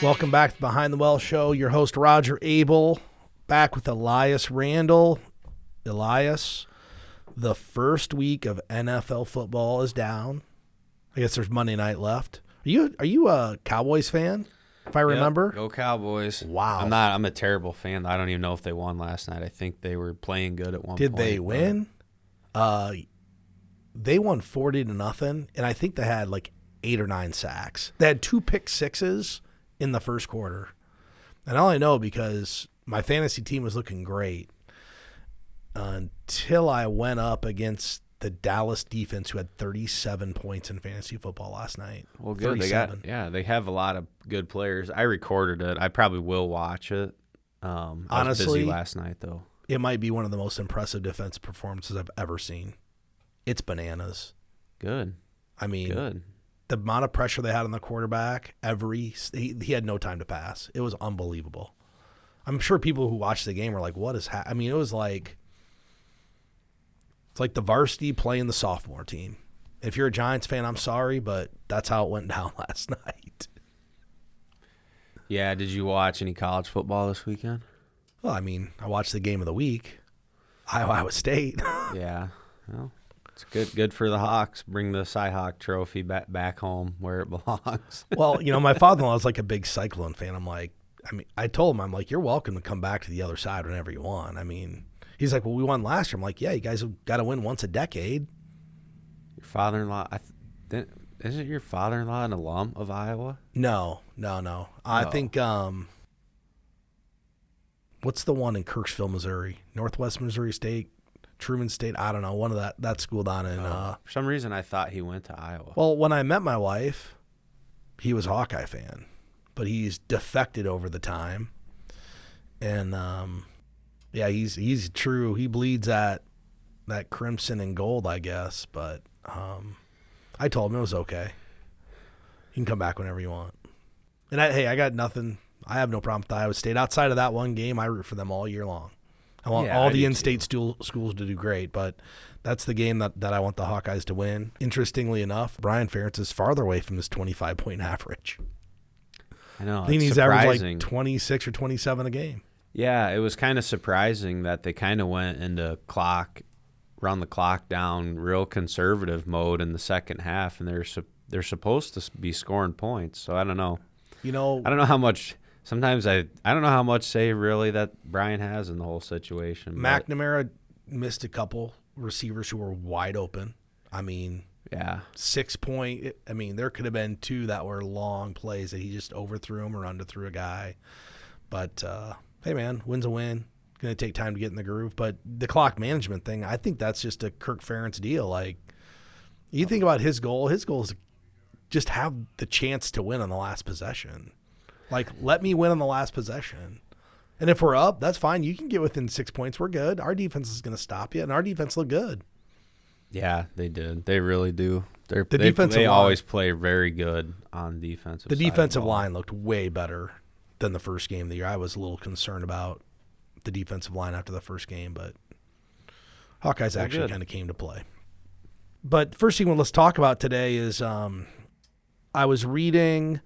Welcome back to the Behind the Well Show. Your host, Roger Abel, back with Elias Randel. Elias, the first week of NFL football is down. I guess there's Monday night left. Are you a Cowboys fan, if I remember? Go Cowboys. Wow. I'm a terrible fan. I don't even know if they won last night. I think they were playing good at one point. Did they win? They won 40-0, and I think they had like 8 or 9 sacks. They had 2 pick sixes in the first quarter. And all I know because my fantasy team was looking great until I went up against the Dallas defense, who had 37 points in fantasy football last night. Well, good. 37. They have a lot of good players. I recorded it. I probably will watch it. I was busy last night, though. It might be one of the most impressive defensive performances I've ever seen. It's bananas. Good. I mean, good. The amount of pressure they had on the quarterback, he had no time to pass. It was unbelievable. I'm sure people who watched the game were like, what is happening? I mean, it was like, it's like the varsity playing the sophomore team. If you're a Giants fan, I'm sorry, but that's how it went down last night. Yeah, did you watch any college football this weekend? Well, I mean, I watched the game of the week, Iowa State. Yeah, well, it's good for the Hawks. Bring the Cy-Hawk trophy back home where it belongs. Well, my father-in-law is like a big Cyclone fan. I told him, I'm like, you're welcome to come back to the other side whenever you want. I mean, he's like, well, we won last year. I'm like, yeah, you guys have got to win once a decade. Your father-in-law, isn't your father-in-law an alum of Iowa? No. I think, what's the one in Kirksville, Missouri? Northwest Missouri State? Truman State, I don't know, one of that school down in. For some reason, I thought he went to Iowa. Well, when I met my wife, he was a Hawkeye fan, but he's defected over the time, and yeah, he's true. He bleeds that crimson and gold, I guess. But I told him it was okay. You can come back whenever you want. And I got nothing. I have no problem with Iowa State. Outside of that one game, I root for them all year long. I want all the in-state schools to do great, but that's the game that I want the Hawkeyes to win. Interestingly enough, Brian Ferentz is farther away from his 25-point average. I know. I think he's averaged like 26 or 27 a game. Yeah, it was kind of surprising that they kind of went into run the clock down real conservative mode in the second half, and they're supposed to be scoring points. So I don't know. I don't know how much. Sometimes I don't know how much say really that Brian has in the whole situation. McNamara missed a couple receivers who were wide open. I mean, yeah, 6 point. I mean, there could have been 2 that were long plays that he just overthrew them or underthrew a guy. But hey, man, win's a win. Going to take time to get in the groove. But the clock management thing, I think that's just a Kirk Ferentz deal. Like, you think about his goal. His goal is to just have the chance to win on the last possession. Like, let me win on the last possession. And if we're up, that's fine. You can get within 6 points. We're good. Our defense is going to stop you, and our defense looked good. Yeah, they did. They really do. They always play very good on defensive. The defensive line looked way better than the first game of the year. I was a little concerned about the defensive line after the first game, but Hawkeyes actually kind of came to play. But first thing let's talk about today is I was reading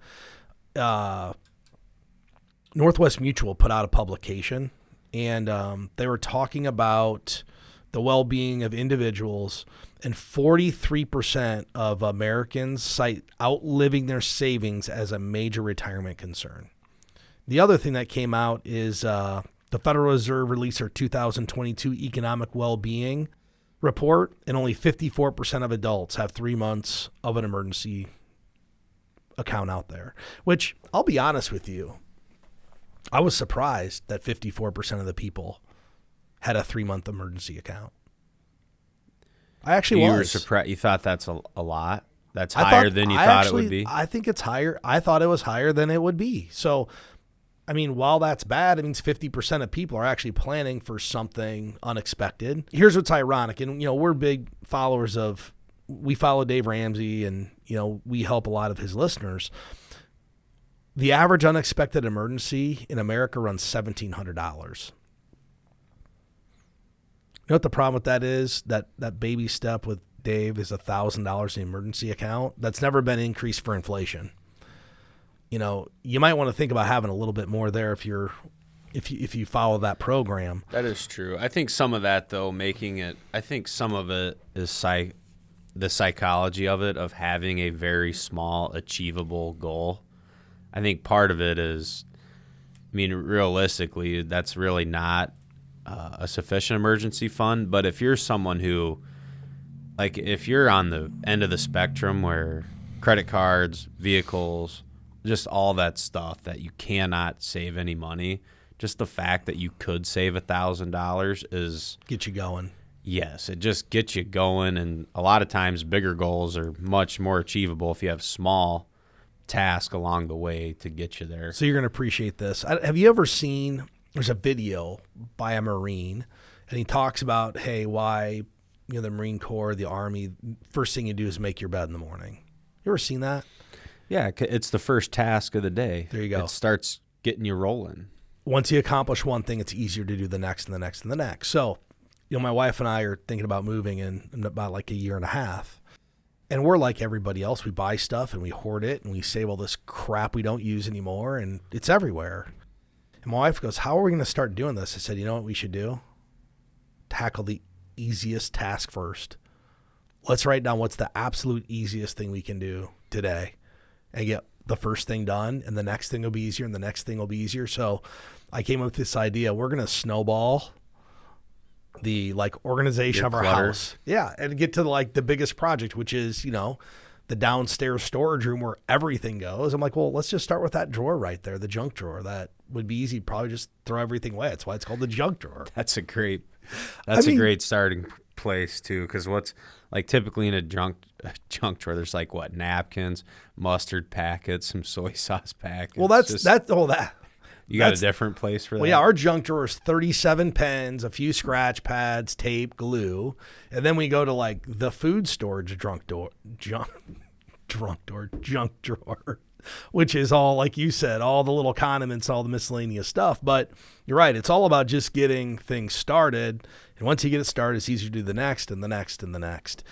Northwest Mutual put out a publication, and they were talking about the well-being of individuals, and 43% of Americans cite outliving their savings as a major retirement concern. The other thing that came out is the Federal Reserve released their 2022 economic well-being report, and only 54% of adults have 3 months of an emergency account out there, which I'll be honest with you, I was surprised that 54% of the people had a 3-month emergency account. I actually was. You were surprised. You thought that's a lot? That's higher than you thought it would be? I think it's higher. I thought it was higher than it would be. So, I mean, while that's bad, it means 50% of people are actually planning for something unexpected. Here's what's ironic. And, we're big followers of, we follow Dave Ramsey, and, we help a lot of his listeners. The average unexpected emergency in America runs $1,700. You know what the problem with that is? That baby step with Dave is $1,000 in the emergency account. That's never been increased for inflation. you might want to think about having a little bit more there if you follow that program. That is true. I think some of that, though, I think some of it is the psychology of it, of having a very small, achievable goal. I think part of it is, realistically, that's really not a sufficient emergency fund. But if you're someone who, if you're on the end of the spectrum where credit cards, vehicles, just all that stuff that you cannot save any money, just the fact that you could save $1,000 is... Get you going. Yes, it just gets you going, and a lot of times bigger goals are much more achievable if you have small tasks along the way to get you there. So you're going to appreciate this. Have you ever seen, there's a video by a Marine, and he talks about, hey, why the Marine Corps, the Army, first thing you do is make your bed in the morning. You ever seen that? Yeah, it's the first task of the day. There you go. It starts getting you rolling. Once you accomplish one thing, it's easier to do the next and the next and the next. So, my wife and I are thinking about moving in about a year and a half. And we're like everybody else. We buy stuff and we hoard it and we save all this crap we don't use anymore, and it's everywhere. And my wife goes, how are we going to start doing this? I said, you know what we should do? Tackle the easiest task first. Let's write down what's the absolute easiest thing we can do today and get the first thing done, and the next thing will be easier, and the next thing will be easier. So I came up with this idea. We're going to snowball the organization of our house. Yeah. And get to the biggest project, which is, the downstairs storage room where everything goes. I'm like, well, let's just start with that drawer right there, the junk drawer. That would be easy. Probably just throw everything away. That's why it's called the junk drawer. That's a great starting place too. Cause what's typically in a junk drawer, there's napkins, mustard packets, some soy sauce packets. Well, that. You got a different place for that? Well, yeah, our junk drawer is 37 pens, a few scratch pads, tape, glue. And then we go to the food storage junk drawer, which is all, like you said, all the little condiments, all the miscellaneous stuff. But you're right. It's all about just getting things started. And once you get it started, it's easier to do the next and the next and the next.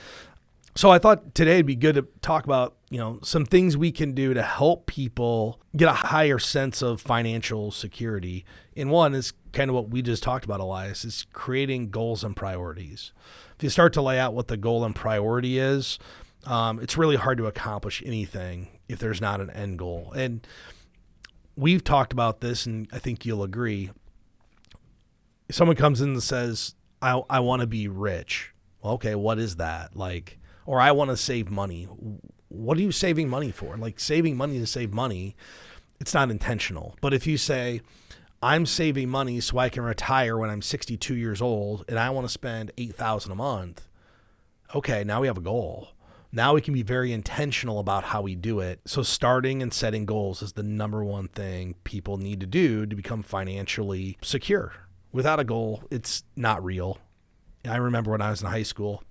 So I thought today it'd be good to talk about, some things we can do to help people get a higher sense of financial security. And one is kind of what we just talked about, Elias, is creating goals and priorities. If you start to lay out what the goal and priority is, it's really hard to accomplish anything if there's not an end goal. And we've talked about this, and I think you'll agree. If someone comes in and says, I want to be rich. Well, okay, what is that? Or I want to save money. What are you saving money for? Saving money to save money, it's not intentional. But if you say, I'm saving money so I can retire when I'm 62 years old and I want to spend $8,000 a month, okay, now we have a goal. Now we can be very intentional about how we do it. So starting and setting goals is the number one thing people need to do to become financially secure. Without a goal, it's not real. I remember when I was in high school,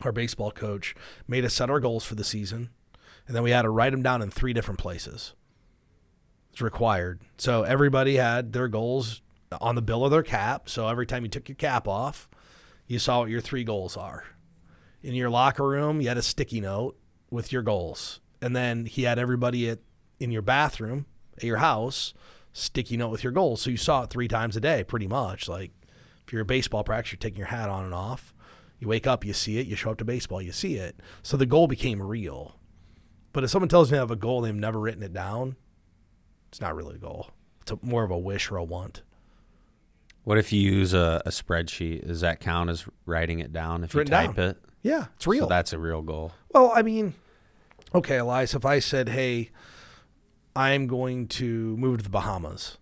our baseball coach made us set our goals for the season, and then we had to write them down in 3 different places. It's required. So everybody had their goals on the bill of their cap. So every time you took your cap off, you saw what your 3 goals are. In your locker room, you had a sticky note with your goals. And then he had everybody in your bathroom at your house, sticky note with your goals. So you saw it 3 times a day, pretty much. If you're at baseball practice, you're taking your hat on and off. You wake up, you see it. You show up to baseball, you see it. So the goal became real. But if someone tells me I have a goal and they've never written it down, it's not really a goal. It's more of a wish or a want. What if you use a spreadsheet? Does that count as writing it down if you type it? Yeah, it's real. So that's a real goal. Well, okay, Elias, if I said, hey, I'm going to move to the Bahamas.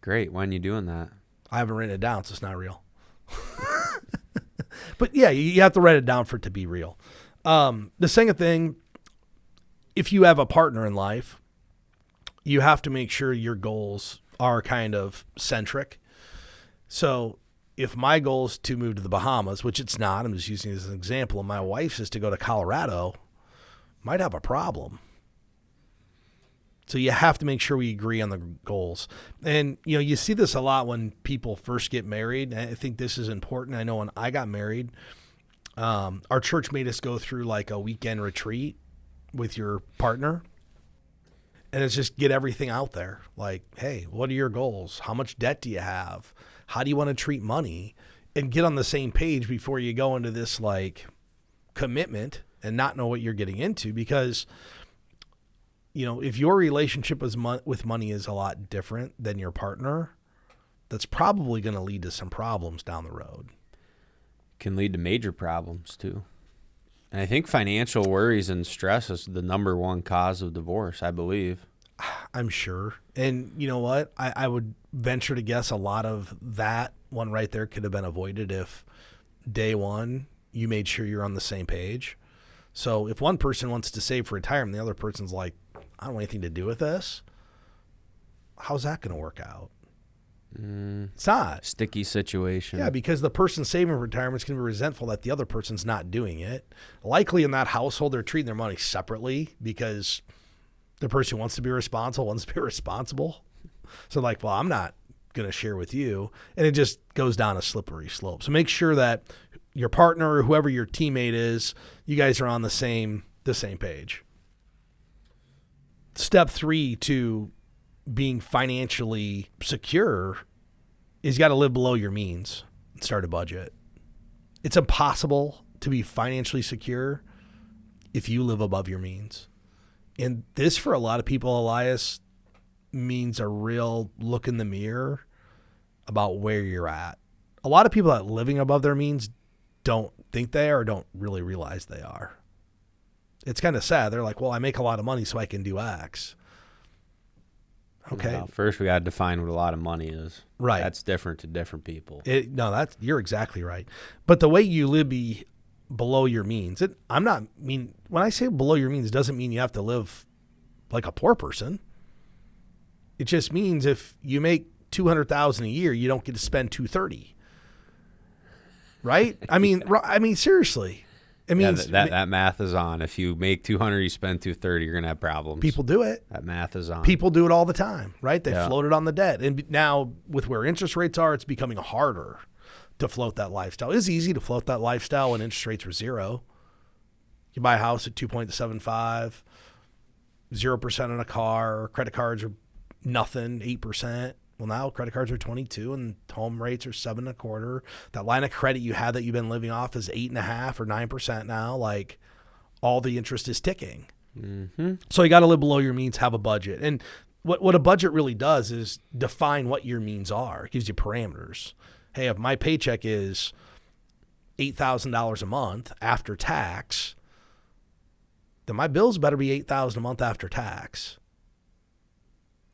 Great. When are you doing that? I haven't written it down, so it's not real. But yeah, you have to write it down for it to be real. The second thing, if you have a partner in life, you have to make sure your goals are kind of centric. So if my goal is to move to the Bahamas, which it's not, I'm just using it as an example, and my wife's is to go to Colorado, might have a problem. So you have to make sure we agree on the goals. And, you see this a lot when people first get married. I think this is important. I know when I got married, our church made us go through a weekend retreat with your partner. And it's just get everything out there. Like, hey, what are your goals? How much debt do you have? How do you want to treat money? And get on the same page before you go into this like commitment and not know what you're getting into. Because, if your relationship with money is a lot different than your partner, that's probably going to lead to some problems down the road. Can lead to major problems too. And I think financial worries and stress is the number one cause of divorce, I believe. I'm sure. And you know what? I would venture to guess a lot of that one right there could have been avoided if day one you made sure you're on the same page. So if one person wants to save for retirement, the other person's like, I don't want anything to do with this. How's that going to work out? It's not. Sticky situation. Yeah, because the person saving for retirement is going to be resentful that the other person's not doing it. Likely in that household, they're treating their money separately because the person who wants to be responsible wants to be responsible. So like, well, I'm not going to share with you. And it just goes down a slippery slope. So make sure that your partner or whoever your teammate is, you guys are on the same page. Step 3 to being financially secure is you got to live below your means and start a budget. It's impossible to be financially secure if you live above your means. And this, for a lot of people, Elias, means a real look in the mirror about where you're at. A lot of people that living above their means don't think they are or don't really realize they are. It's kind of sad. They're like, well, I make a lot of money so I can do X. Okay. Well, first, we got to define what a lot of money is. Right. That's different to different people. You're exactly right. But the way you live below your means, when I say below your means, it doesn't mean you have to live like a poor person. It just means if you make $200,000 a year, you don't get to spend $230,000. Right? I mean, seriously. It means that math is on. If you make $200,000, you spend $230,000, you're gonna have problems. People do it. That math is on. People do it all the time, right? They float it on the debt, and now with where interest rates are, it's becoming harder to float that lifestyle. It's easy to float that lifestyle when interest rates were 0. You buy a house at 2.75, 0% on a car. Credit cards are nothing, 8%. Well, now credit cards are 22 and home rates are 7.25. That line of credit you had that you've been living off is 8.5 or 9% now. Like, all the interest is ticking. Mm-hmm. So you got to live below your means, have a budget. And what a budget really does is define what your means are. It gives you parameters. Hey, if my paycheck is $8,000 a month after tax, then my bills better be $8,000 a month after tax.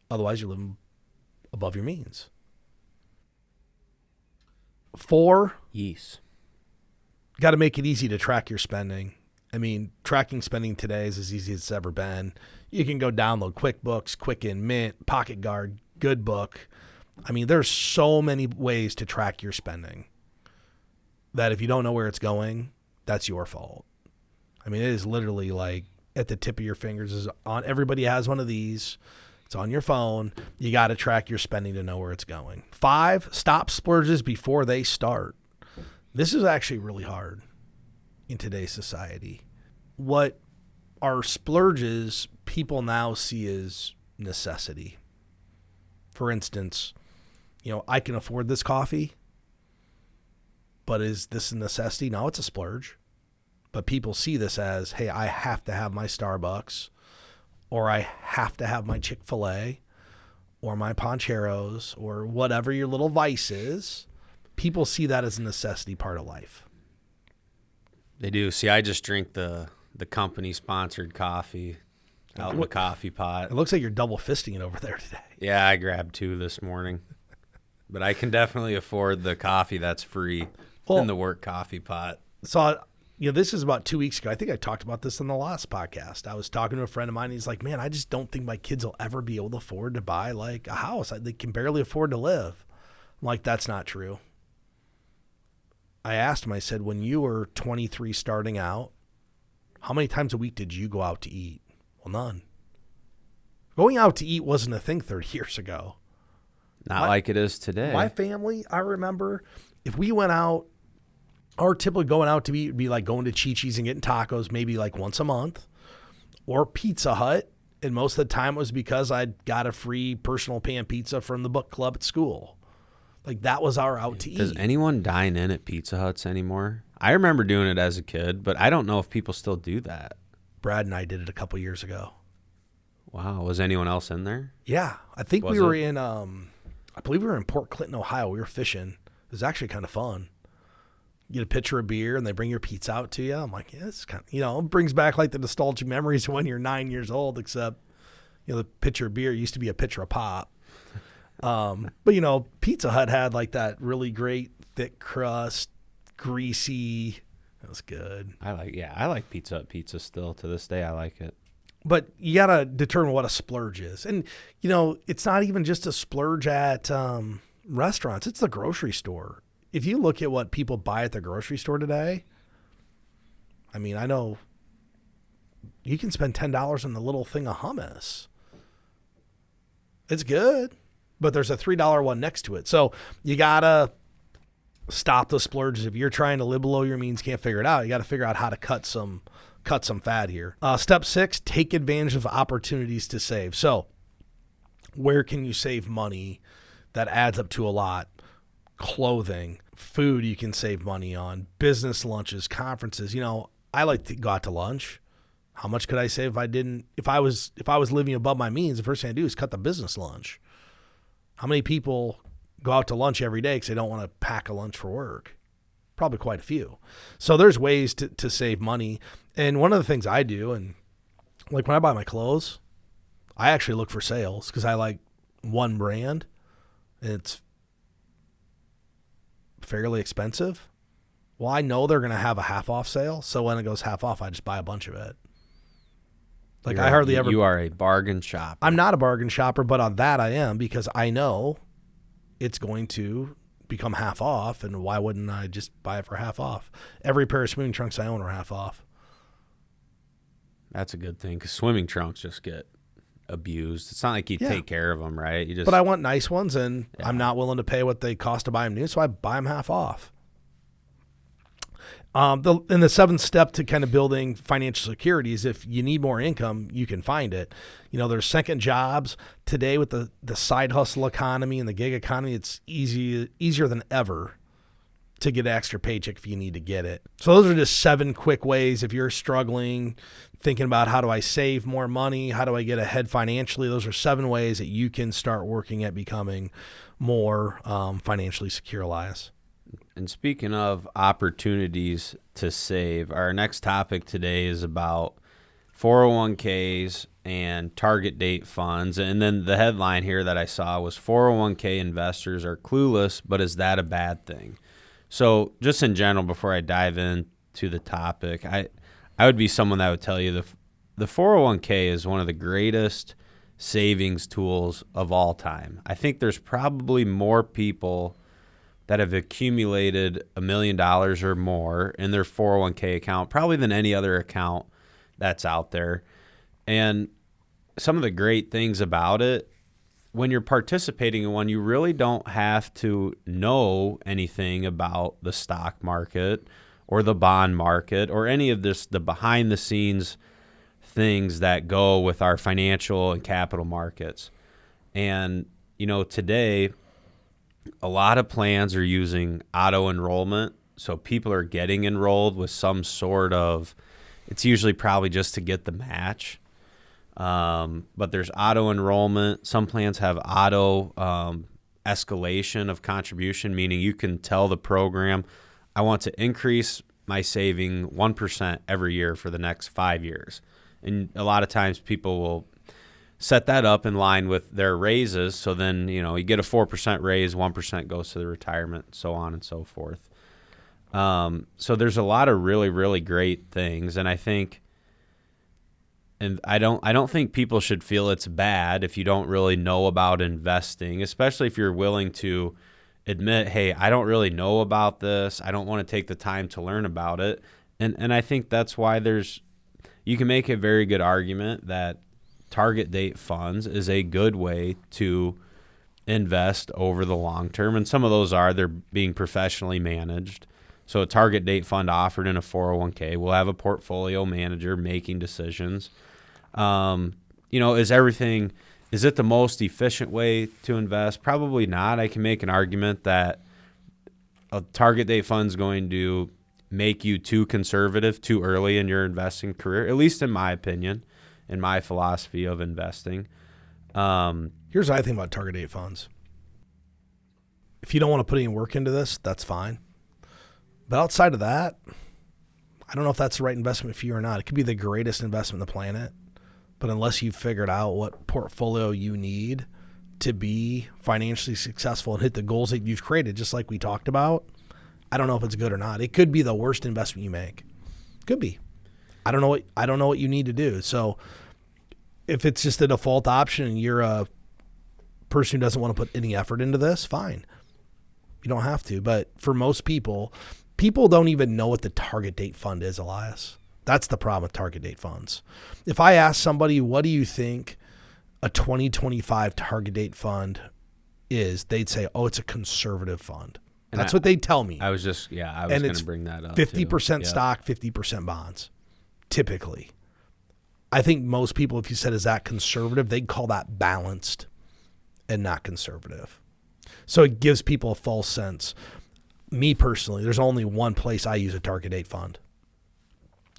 Otherwise, you're living above your means. 4, Yes. got to make it easy to track your spending. I mean, tracking spending today is as easy as it's ever been. You can go download QuickBooks, Quicken, Mint, Pocket Guard, GoodBook. I mean, there's so many ways to track your spending that if you don't know where it's going, that's your fault. I mean, it is literally like at the tip of your fingers. Everybody has one of these. It's on your phone. You got to track your spending to know where it's going. 5, stop splurges before they start. This is actually really hard in today's society. What are splurges people now see as necessity? For instance, I can afford this coffee, but is this a necessity? No, it's a splurge. But people see this as, hey, I have to have my Starbucks, or I have to have my Chick-fil-A, or my Poncheros, or whatever your little vice is. People see that as a necessity part of life. They do. See, I just drink the company-sponsored coffee out in the coffee pot. It looks like you're double fisting it over there today. Yeah, I grabbed 2 this morning. But I can definitely afford the coffee that's free in the work coffee pot. So, this is about 2 weeks ago. I think I talked about this on the last podcast. I was talking to a friend of mine. And he's like, man, I just don't think my kids will ever be able to afford to buy like a house. They can barely afford to live. I'm like, that's not true. I asked him, I said, when you were 23 starting out, how many times a week did you go out to eat? Well, none. Going out to eat wasn't a thing 30 years ago. Not like it is today. My family, I remember, if we went out, our typically going out to eat would be like going to Chi-Chi's and getting tacos maybe like once a month, or Pizza Hut And most of the time it was because I got a free personal pan pizza from the book club at school. Like, that was our out to eat. Does anyone dine in at Pizza Huts anymore? I remember doing it as a kid, but I don't know if people still do that. Brad and I did it a couple years ago. Wow. Was anyone else in there? Yeah. I think we were in, I believe we were in Port Clinton, Ohio. We were fishing. It was actually kind of fun. You get a pitcher of beer and they bring your pizza out to you. I'm like, yeah, it's kind of, it brings back like the nostalgic memories when you're 9 years old, except, the pitcher of beer used to be a pitcher of pop. But Pizza Hut had like that really great thick crust, greasy. That was good. I like Pizza Hut pizza still to this day. I like it. But you got to determine what a splurge is. And, it's not even just a splurge at restaurants. It's the grocery store. If you look at what people buy at the grocery store today, I mean, I know you can spend $10 on the little thing of hummus. It's good, but there's a $3 one next to it. So you got to stop the splurges. If you're trying to live below your means, can't figure it out, you got to figure out how to cut some fat here. Step 6, take advantage of opportunities to save. So where can you save money that adds up to a lot? Clothing, food you can save money on, business lunches, conferences. I like to go out to lunch. How much could I save if I was living above my means? The first thing I do is cut the business lunch. How many people go out to lunch every day because they don't want to pack a lunch for work? Probably quite a few. So there's ways to save money. And one of the things I do, and like when I buy my clothes, I actually look for sales because I like one brand. And it's fairly expensive. Well, I know they're going to have a half off sale. So when it goes half off, I just buy a bunch of it. Like You are a bargain shopper. I'm not a bargain shopper, but on that I am because I know it's going to become half off. And why wouldn't I just buy it for half off? Every pair of swimming trunks I own are half off. That's a good thing because swimming trunks just get abused. It's not like you take care of them, right? But I want nice ones, and I'm not willing to pay what they cost to buy them new, so I buy them half off. And the 7th step to kind of building financial securities, if you need more income, you can find it. There's second jobs. Today with the side hustle economy and the gig economy, it's easier than ever to get an extra paycheck if you need to get it. So those are just 7 quick ways. If you're struggling, thinking about how do I save more money, how do I get ahead financially, those are 7 ways that you can start working at becoming more financially secure, Elias. And speaking of opportunities to save, our next topic today is about 401ks and target date funds. And then the headline here that I saw was 401k investors are clueless, but is that a bad thing? So just in general, before I dive into the topic, I would be someone that would tell you the 401k is one of the greatest savings tools of all time. I think there's probably more people that have accumulated $1 million or more in their 401k account, probably than any other account that's out there. And some of the great things about it, when you're participating in one, you really don't have to know anything about the stock market or the bond market or any of the behind the scenes things that go with our financial and capital markets. And, today, a lot of plans are using auto enrollment. So people are getting enrolled with some sort of, it's usually probably just to get the match. But there's auto enrollment. Some plans have auto escalation of contribution, meaning you can tell the program, I want to increase my saving 1% every year for the next 5 years. And a lot of times people will set that up in line with their raises. So then, you get a 4% raise, 1% goes to the retirement, so on and so forth. So there's a lot of really, really great things. And I think, and I don't think people should feel it's bad if you don't really know about investing, especially if you're willing to admit, hey, I don't really know about this. I don't want to take the time to learn about it. And I think that's why you can make a very good argument that target date funds is a good way to invest over the long term. And some of those they're being professionally managed. So a target date fund offered in a 401k will have a portfolio manager making decisions. is it the most efficient way to invest? Probably not. I can make an argument that a target date fund is going to make you too conservative too early in your investing career, at least in my opinion, in my philosophy of investing. Here's what I think about target date funds. If you don't want to put any work into this, that's fine. But outside of that, I don't know if that's the right investment for you or not. It could be the greatest investment on the planet, but unless you've figured out what portfolio you need to be financially successful and hit the goals that you've created, just like we talked about, I don't know if it's good or not. It could be the worst investment you make. Could be. I don't know what you need to do. So if it's just a default option and you're a person who doesn't want to put any effort into this, fine. You don't have to. But for most people don't even know what the target date fund is, Elias. That's the problem with target date funds. If I ask somebody, what do you think a 2025 target date fund is, they'd say, oh, it's a conservative fund. That's what they'd tell me. I was going to bring that up. 50% stock, 50% bonds, typically. I think most people, if you said, is that conservative, they'd call that balanced and not conservative. So it gives people a false sense. Me personally, there's only one place I use a target date fund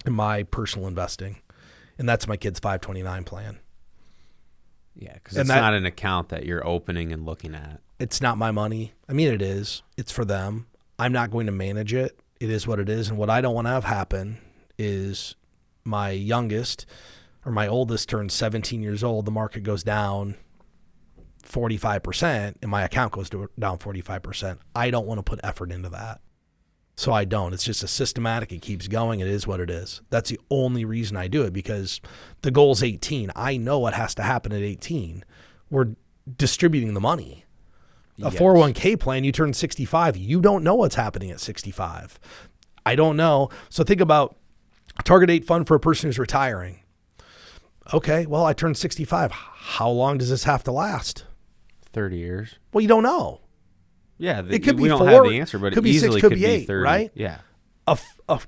in my personal investing, and that's my kid's 529 plan. Yeah, because it's not an account that you're opening and looking at. It's not my money. I mean, it is. It's for them. I'm not going to manage it. It is what it is. And what I don't want to have happen is my youngest or my oldest turns 17 years old, the market goes down 45% and my account goes down 45%. I don't want to put effort into that. So I don't. It's just a systematic. It keeps going. It is what it is. That's the only reason I do it, because the goal's 18. I know what has to happen at 18. We're distributing the money. A 401k plan, you turn 65. You don't know what's happening at 65. I don't know. So think about a target date fund for a person who's retiring. Okay, well, I turned 65. How long does this have to last? 30 years. Well, you don't know. Yeah, it could be we don't 4, have the answer, but could it be easily 6, could could be 8, 30. right? Yeah. A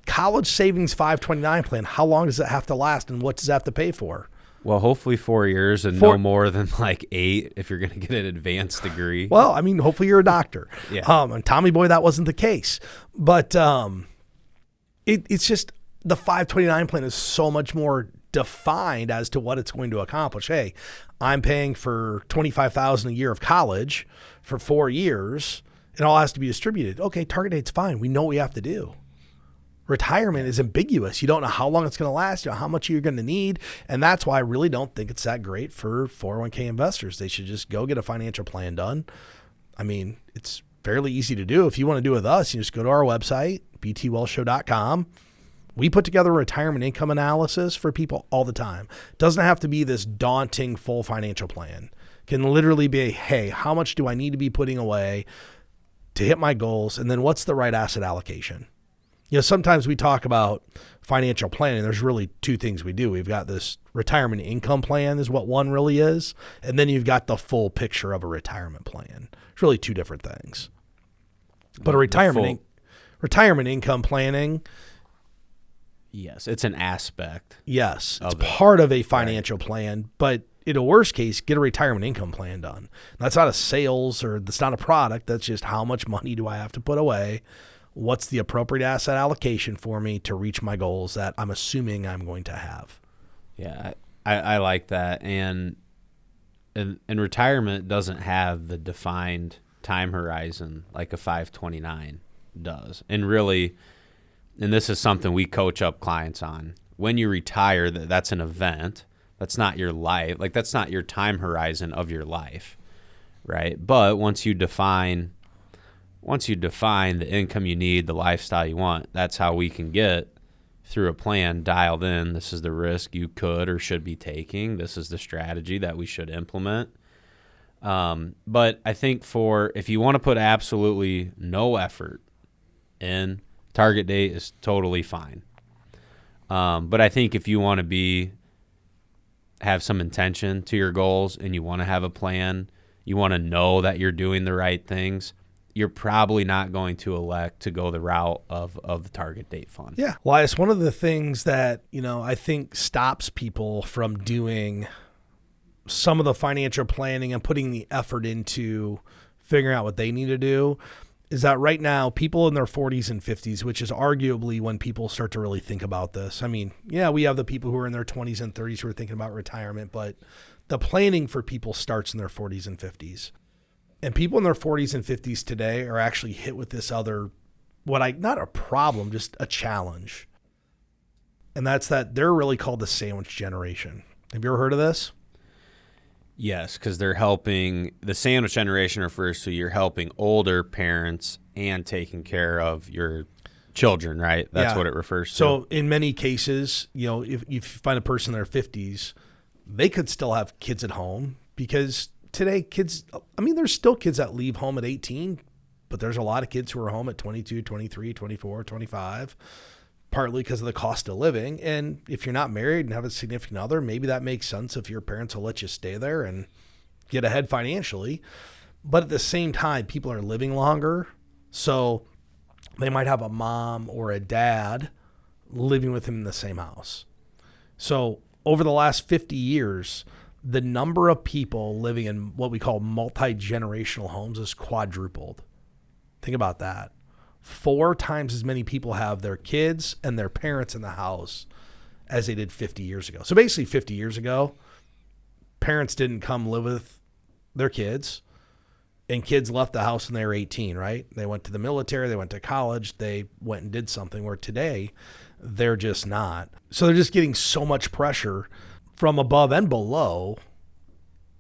college savings 529 plan, how long does it have to last, and what does it have to pay for? Well, hopefully 4 years and no more than like 8 if you're going to get an advanced degree. Well, I mean, hopefully you're a doctor. Yeah. And Tommy Boy, that wasn't the case. But it's just the 529 plan is so much more defined as to what it's going to accomplish. Hey, I'm paying for $25,000 a year of college for 4 years. It all has to be distributed. Okay, target date's fine. We know what we have to do. Retirement is ambiguous. You don't know how long it's going to last, you know how much you're going to need. And that's why I really don't think it's that great for 401k investors. They should just go get a financial plan done. I mean, it's fairly easy to do. If you want to do it with us, you just go to our website, btwellshow.com. We put together a retirement income analysis for people all the time. It doesn't have to be this daunting full financial plan. It can literally be, hey, how much do I need to be putting away to hit my goals? And then what's the right asset allocation? You know, sometimes we talk about financial planning. There's really two things we do. We've got this retirement income plan is what one really is. And then you've got the full picture of a retirement plan. It's really two different things. But a retirement income planning. Yes, it's an aspect. Yes, it's part of a financial plan. But in a worst case, get a retirement income plan done. That's not a sales or that's not a product. That's just how much money do I have to put away? What's the appropriate asset allocation for me to reach my goals that I'm assuming I'm going to have? Yeah, I like that. And retirement doesn't have the defined time horizon like a 529 does. And really, and this is something we coach up clients on. When you retire, that's an event. That's not your life. Like, that's not your time horizon of your life, right? But once you define the income you need, the lifestyle you want, that's how we can get through a plan dialed in. This is the risk you could or should be taking. This is the strategy that we should implement. But I think if you want to put absolutely no effort in, target date is totally fine. But I think if you want to have some intention to your goals and you want to have a plan, you want to know that you're doing the right things, you're probably not going to elect to go the route of the target date fund. Yeah. Elias, one of the things that, I think stops people from doing some of the financial planning and putting the effort into figuring out what they need to do is that right now people in their 40s and 50s, which is arguably when people start to really think about this. I mean, yeah, we have the people who are in their 20s and 30s who are thinking about retirement, but the planning for people starts in their 40s and 50s. And people in their 40s and 50s today are actually hit with this other, not a problem, just a challenge. And that's that they're really called the sandwich generation. Have you ever heard of this? Yes, because they're helping. The sandwich generation refers to you're helping older parents and taking care of your children, right? That's what it refers to. So in many cases, if you find a person in their 50s, they could still have kids at home because today there's still kids that leave home at 18, but there's a lot of kids who are home at 22, 23, 24, 25. Partly because of the cost of living. And if you're not married and have a significant other, maybe that makes sense if your parents will let you stay there and get ahead financially. But at the same time, people are living longer. So they might have a mom or a dad living with them in the same house. So over the last 50 years, the number of people living in what we call multi-generational homes has quadrupled. Think about that. 4 times as many people have their kids and their parents in the house as they did 50 years ago. So basically 50 years ago, parents didn't come live with their kids and kids left the house when they were 18, right? They went to the military, they went to college, they went and did something where today they're just not. So they're just getting so much pressure from above and below,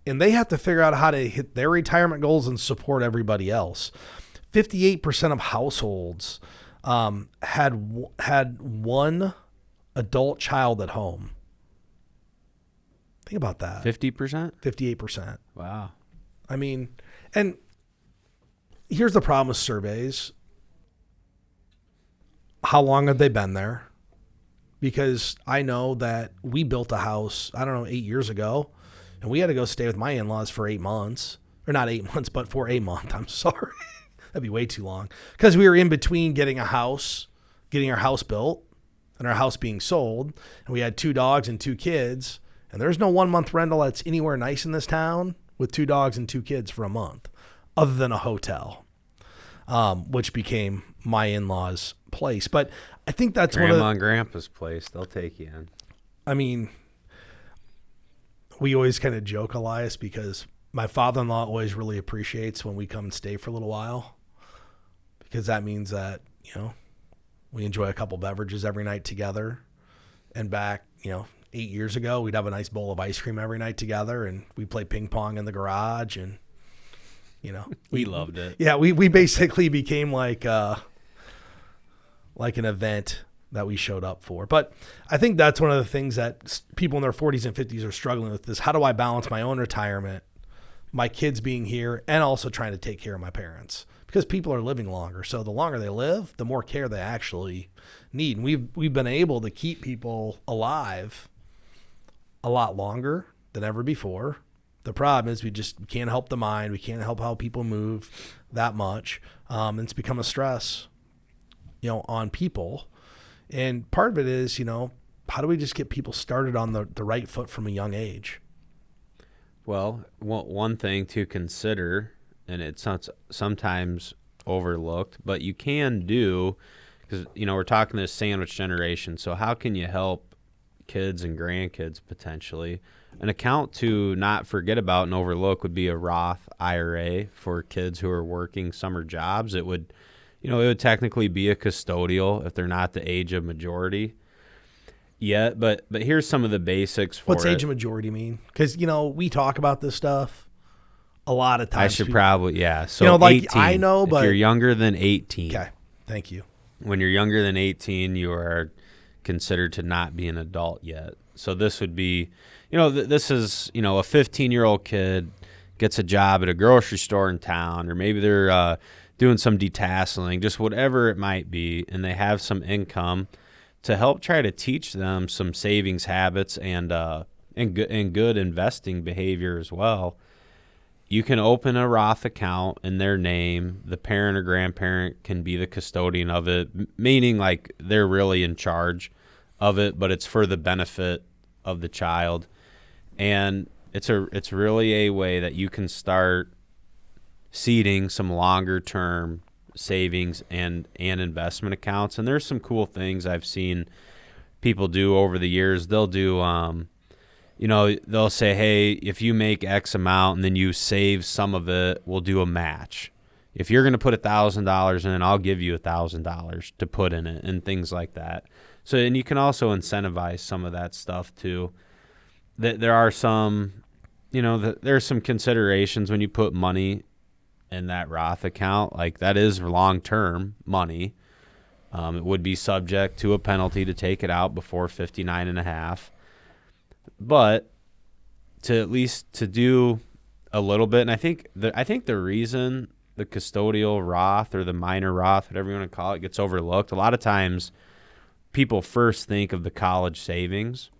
and they have to figure out how to hit their retirement goals and support everybody else. 58% of households had one adult child at home. Think about that. 50%? 58%. Wow. I mean, and here's the problem with surveys. How long have they been there? Because I know that we built a house, 8 years ago, and we had to go stay with my in-laws for 8 months. Or not 8 months, but for a month. I'm sorry. That'd be way too long. Because we were in between getting our house built and our house being sold. And we had 2 dogs and 2 kids. And there's no 1 month rental that's anywhere nice in this town with 2 dogs and 2 kids for a month, other than a hotel, which became my in-laws' place. But I think that's Grandma and Grandpa's place. They'll take you in. I mean, we always kind of joke, Elias, because my father-in-law always really appreciates when we come and stay for a little while. Because that means that, we enjoy a couple beverages every night together. And back, 8 years ago, we'd have a nice bowl of ice cream every night together, and we'd play ping pong in the garage, and, we loved it. Yeah, we basically became like an event that we showed up for. But I think that's one of the things that people in their 40s and 50s are struggling with is how do I balance my own retirement, my kids being here, and also trying to take care of my parents? Because people are living longer. So the longer they live, the more care they actually need. And we've been able to keep people alive a lot longer than ever before. The problem is we can't help the mind. We can't help how people move that much. And it's become a stress, on people. And part of it is, how do we just get people started on the right foot from a young age? Well, one thing to consider, and it's not sometimes overlooked, but you can do, because, we're talking this sandwich generation. So how can you help kids and grandkids potentially? An account to not forget about and overlook would be a Roth IRA for kids who are working summer jobs. It would, it would technically be a custodial if they're not the age of majority yet. But here's some of the basics for it. What's age of majority mean? Because, we talk about this stuff a lot of times. I should probably, yeah. So 18, I know, but if you're younger than 18. Okay, thank you. When you're younger than 18, you are considered to not be an adult yet. So this would be, this is, a 15-year-old kid gets a job at a grocery store in town, or maybe they're doing some detasseling, just whatever it might be, and they have some income to help try to teach them some savings habits and good investing behavior as well. You can open a Roth account in their name. The parent or grandparent can be the custodian of it, meaning like they're really in charge of it, but it's for the benefit of the child. And it's really a way that you can start seeding some longer term savings and investment accounts. And there's some cool things I've seen people do over the years. They'll do they'll say, hey, if you make X amount and then you save some of it, we'll do a match. If you're going to put $1,000 in, I'll give you $1,000 to put in it, and things like that. So, and you can also incentivize some of that stuff too. There are some, there's some considerations when you put money in that Roth account. Like, that is long-term money. It would be subject to a penalty to take it out before 59 and a half. But to at least to do a little bit, and I think the reason the custodial Roth or the minor Roth, whatever you want to call it, gets overlooked, a lot of times people first think of the college savings,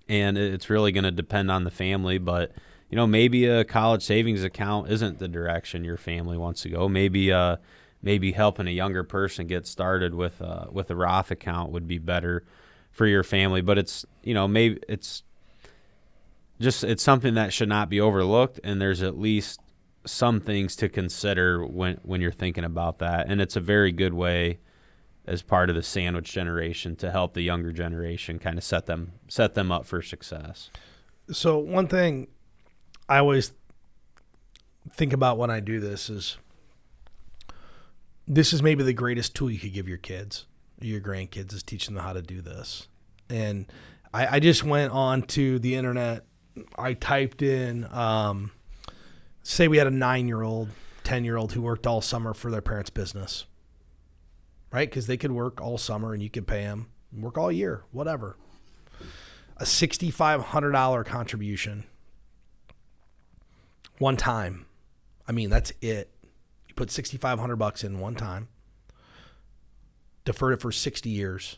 and it's really going to depend on the family. But maybe a college savings account isn't the direction your family wants to go. Maybe helping a younger person get started with a Roth account would be better for your family. But it's maybe it's something that should not be overlooked, and there's at least some things to consider when you're thinking about that. And it's a very good way, as part of the sandwich generation, to help the younger generation kind of set them up for success. So one thing I always think about when I do this is maybe the greatest tool you could give your kids, your grandkids, is teaching them how to do this. And I just went on to the internet. I typed in, say we had a 9-year-old, 10-year-old who worked all summer for their parents' business, right? Because they could work all summer and you could pay them, work all year, whatever. A $6,500 contribution one time. I mean, that's it. You put $6,500 in one time, deferred it for 60 years.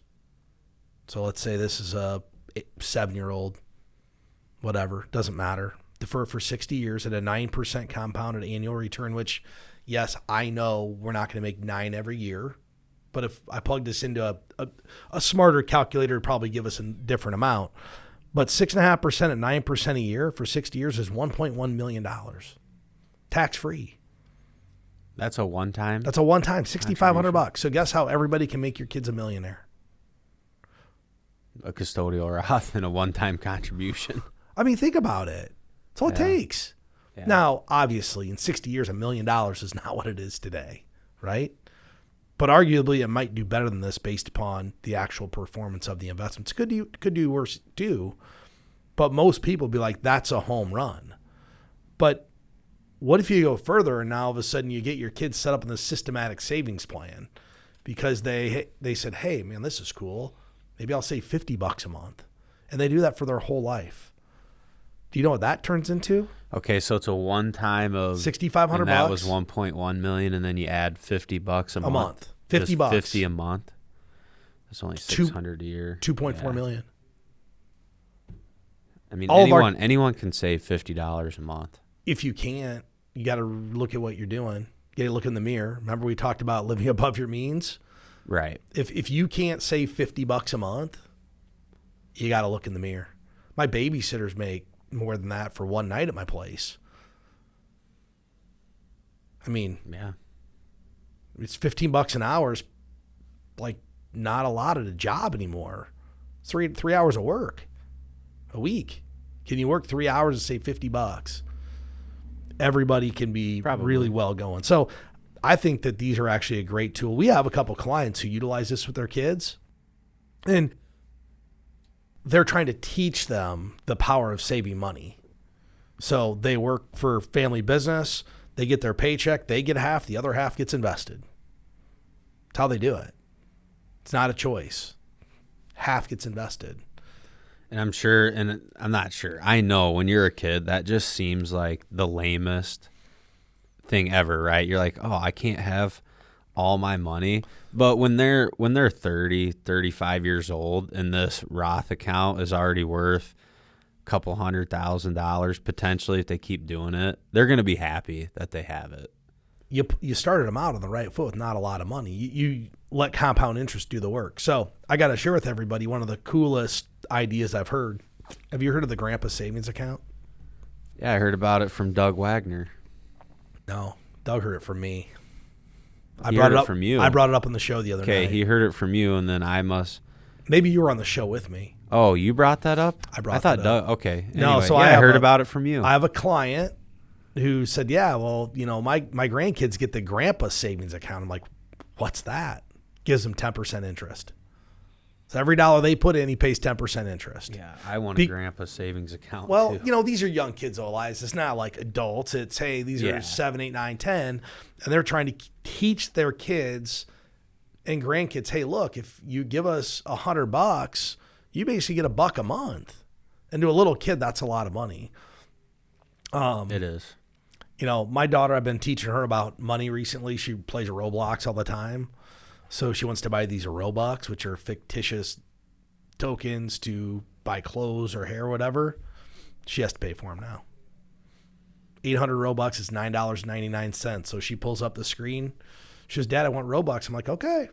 So let's say this is a 7-year-old, whatever, doesn't matter. Defer it for 60 years at a 9% compounded annual return, which, yes, I know we're not going to make 9 every year. But if I plug this into a smarter calculator, it'd probably give us a different amount. But 6.5% at 9% a year for 60 years is $1.1 million. Tax-free. That's a one-time? That's a one-time, $6,500. So guess how everybody can make your kids a millionaire? A custodial Roth and a one-time contribution. I mean, think about it. That's all it takes. Yeah. Now, obviously, in 60 years, $1 million is not what it is today, right? But arguably, it might do better than this based upon the actual performance of the investments. Could do worse too, but most people be like, that's a home run. But what if you go further and now all of a sudden you get your kids set up in this systematic savings plan because they said, hey, man, this is cool. Maybe I'll save $50 a month. And they do that for their whole life. Do you know what that turns into? Okay, so it's a one-time of $6,500. That was 1.1 million, and then you add $50 a month. $50. $50 a month. That's only $600 a year. 2.4 million. I mean, anyone can save $50 a month. If you can't, you got to look at what you're doing. You got to look in the mirror. Remember we talked about living above your means? Right. If you can't save $50 a month, you got to look in the mirror. My babysitters make more than that for one night at my place. I mean, yeah, it's $15 an hour. Is like not a lot at a job anymore. It's three hours of work a week. Can you work 3 hours and save $50? Everybody can be really well going. So I think that these are actually a great tool. We have a couple clients who utilize this with their kids, and they're trying to teach them the power of saving money. So they work for family business. They get their paycheck. They get half. The other half gets invested. That's how they do it. It's not a choice. Half gets invested. And I'm not sure. I know when you're a kid, that just seems like the lamest thing ever, right? You're like, oh, I can't have all my money. But when they're 30, 35 years old and this Roth account is already worth a couple $100,000 potentially if they keep doing it, they're going to be happy that they have it. You started them out on the right foot with not a lot of money. You let compound interest do the work. So I got to share with everybody one of the coolest ideas I've heard. Have you heard of the Grandpa Savings Account? Yeah, I heard about it from Doug Wagner. No, Doug heard it from me. I He brought heard it it up from you. I brought it up on the show the other Okay, night. he heard it from you, and then I must. Maybe you were on the show with me. Oh, you brought that up? I brought thought that up. Doug. Okay. No, Anyway, so yeah, I I have heard a- about it from you. I have a client who said, yeah, well, my grandkids get the grandpa savings account. I'm like, what's that? Gives them 10% interest. So every dollar they put in, he pays 10% interest. Yeah, I want a grandpa savings account. Well, too. these are young kids, Elias. It's not like adults. It's, hey, these are 7, 8, 9, 10. And they're trying to teach their kids and grandkids, hey, look, if you give us $100, you basically get $1 a month. And to a little kid, that's a lot of money. It is. My daughter, I've been teaching her about money recently. She plays Roblox all the time. So she wants to buy these Robux, which are fictitious tokens to buy clothes or hair or whatever. She has to pay for them now. 800 Robux is $9.99. So she pulls up the screen. She goes, Dad, I want Robux. I'm like, okay,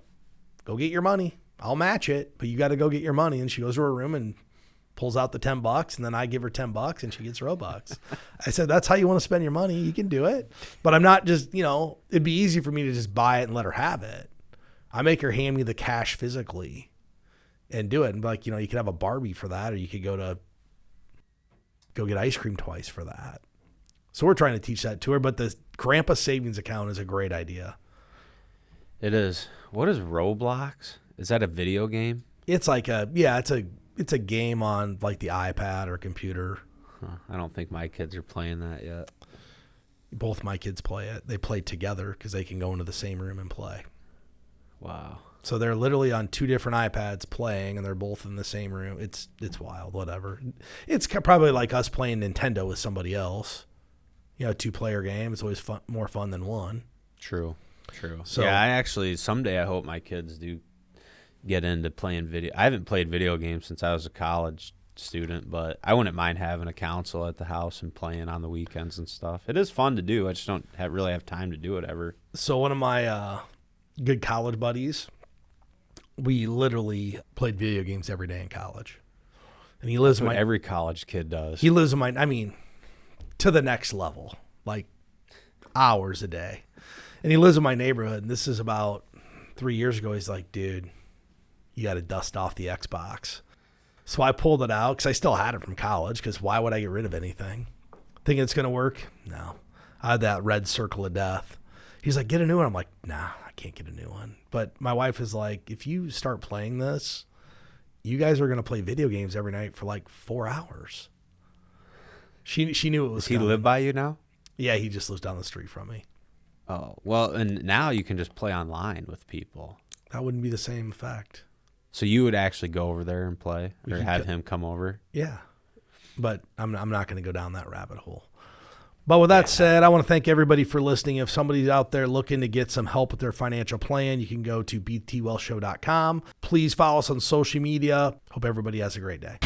go get your money. I'll match it, but you got to go get your money. And she goes to her room and pulls out the $10, and then I give her $10 and she gets Robux. I said, that's how you want to spend your money. You can do it. But I'm not just, it'd be easy for me to just buy it and let her have it. I make her hand me the cash physically and do it. And like, you could have a Barbie for that, or you could go get ice cream twice for that. So we're trying to teach that to her, but the grandpa savings account is a great idea. It is. What is Roblox? Is that a video game? It's like it's a game on like the iPad or computer. Huh, I don't think my kids are playing that yet. Both my kids play it. They play together because they can go into the same room and play. Wow. So they're literally on 2 different iPads playing, and they're both in the same room. It's wild, whatever. It's probably like us playing Nintendo with somebody else. 2-player game. It's always more fun than one. True. So, yeah, someday I hope my kids do get into playing video. I haven't played video games since I was a college student, but I wouldn't mind having a console at the house and playing on the weekends and stuff. It is fun to do. I just don't really have time to do it ever. So one of my good college buddies, we literally played video games every day in college. And he lives That's what every college kid does. He lives to the next level, like hours a day. And he lives in my neighborhood. And this is about 3 years ago. He's like, dude, you got to dust off the Xbox. So I pulled it out because I still had it from college, because why would I get rid of anything? Thinking it's going to work? No. I had that red circle of death. He's like, get a new one. I'm like, nah, I can't get a new one. But my wife is like, if you start playing this, you guys are going to play video games every night for like 4 hours. She knew it was Does he coming. live by you now? Yeah, he just lives down the street from me. Oh, well, and now you can just play online with people. That wouldn't be the same effect. So you would actually go over there and play, We or could have him come over? Yeah. But I'm not going to go down that rabbit hole. But with that said, I want to thank everybody for listening. If somebody's out there looking to get some help with their financial plan, you can go to btwellshow.com. Please follow us on social media. Hope everybody has a great day.